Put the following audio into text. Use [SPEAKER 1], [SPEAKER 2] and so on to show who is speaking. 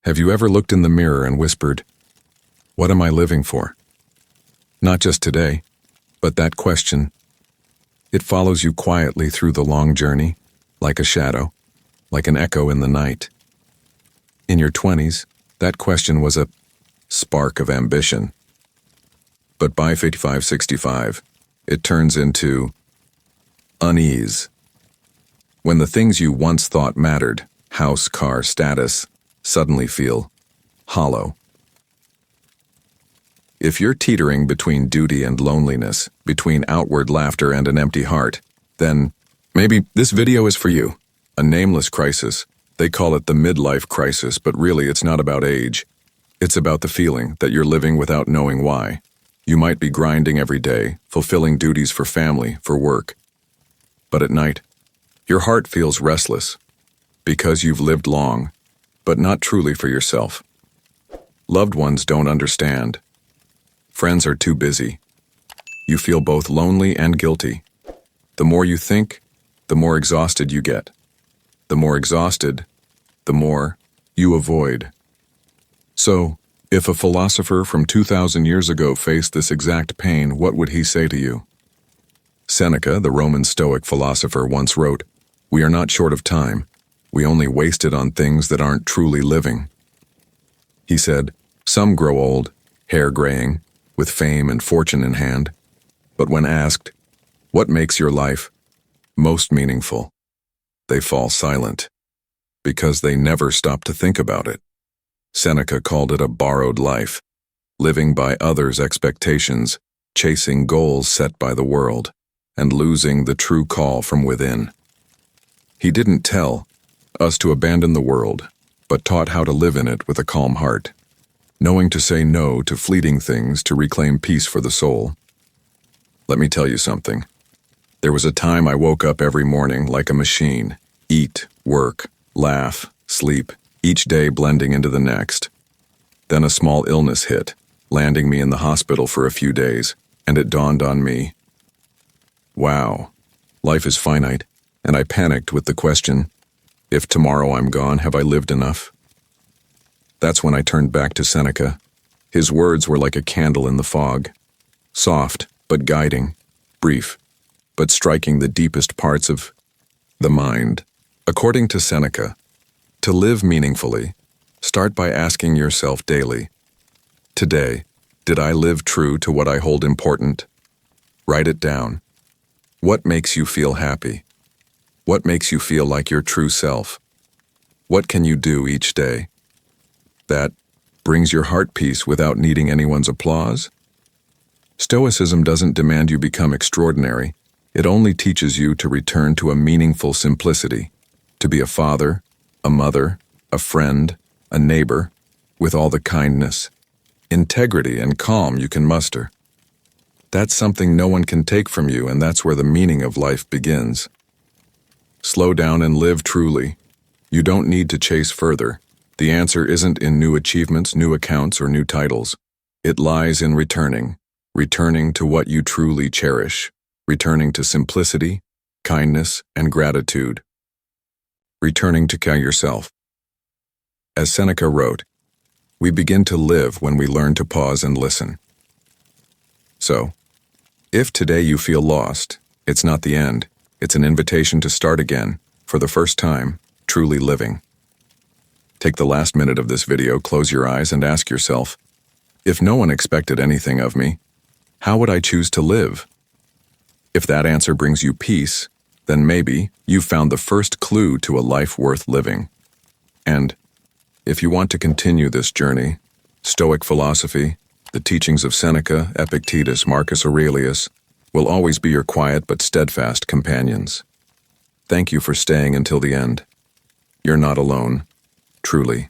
[SPEAKER 1] Have you ever looked in the mirror and whispered, "What am I living for?" Not just today, but that question. It follows you quietly through the long journey, like a shadow, like an echo in the night. In your 20s, that question was a spark of ambition. But by 55, 65, it turns into unease. When the things you once thought mattered, house, car, status, suddenly feel hollow. If you're teetering between duty and loneliness, between outward laughter and an empty heart, then maybe this video is for you. A nameless crisis. They call it the midlife crisis, but really it's not about age. It's about the feeling that you're living without knowing why. You might be grinding every day, fulfilling duties for family, for work. But at night, your heart feels restless because you've lived long, but not truly for yourself. Loved ones don't understand. Friends are too busy. You feel both lonely and guilty. The more you think, the more exhausted you get. The more exhausted, the more you avoid. So, if a philosopher from 2,000 years ago faced this exact pain, what would he say to you? Seneca, the Roman Stoic philosopher, once wrote, "We are not short of time. We only waste it on things that aren't truly living." He said, "Some grow old, hair graying, with fame and fortune in hand. But when asked, 'What makes your life most meaningful?' they fall silent, because they never stop to think about it." Seneca called it a borrowed life, living by others' expectations, chasing goals set by the world, and losing the true call from within. He didn't tell us to abandon the world, but taught how to live in it with a calm heart, knowing to say no to fleeting things to reclaim peace for the soul. Let me tell you something. There was a time I woke up every morning like a machine, eat, work, laugh, sleep, each day blending into the next. Then a small illness hit, landing me in the hospital for a few days, and it dawned on me, wow, life is finite, and I panicked with the question, if tomorrow I'm gone, have I lived enough? That's when I turned back to Seneca. His words were like a candle in the fog, soft but guiding, brief but striking the deepest parts of the mind. According to Seneca, to live meaningfully, start by asking yourself daily, today, did I live true to what I hold important? Write it down. What makes you feel happy? What makes you feel like your true self? What can you do each day that brings your heart peace without needing anyone's applause? Stoicism doesn't demand you become extraordinary. It only teaches you to return to a meaningful simplicity, to be a father, a mother, a friend, a neighbor, with all the kindness, integrity, and calm you can muster. That's something no one can take from you, and that's where the meaning of life begins. Slow down and live truly. You don't need to chase further. The answer isn't in new achievements, new accounts, or new titles. It lies in returning to what you truly cherish, returning to simplicity, kindness, and gratitude, returning to yourself. As Seneca wrote, we begin to live when we learn to pause and listen. So, if today you feel lost, it's not the end. It's an invitation to start again, for the first time, truly living. Take the last minute of this video, close your eyes, and ask yourself, if no one expected anything of me, how would I choose to live? If that answer brings you peace, then maybe you've found the first clue to a life worth living. And if you want to continue this journey, Stoic philosophy, the teachings of Seneca, Epictetus, Marcus Aurelius, will always be your quiet but steadfast companions. Thank you for staying until the end. You're not alone, truly.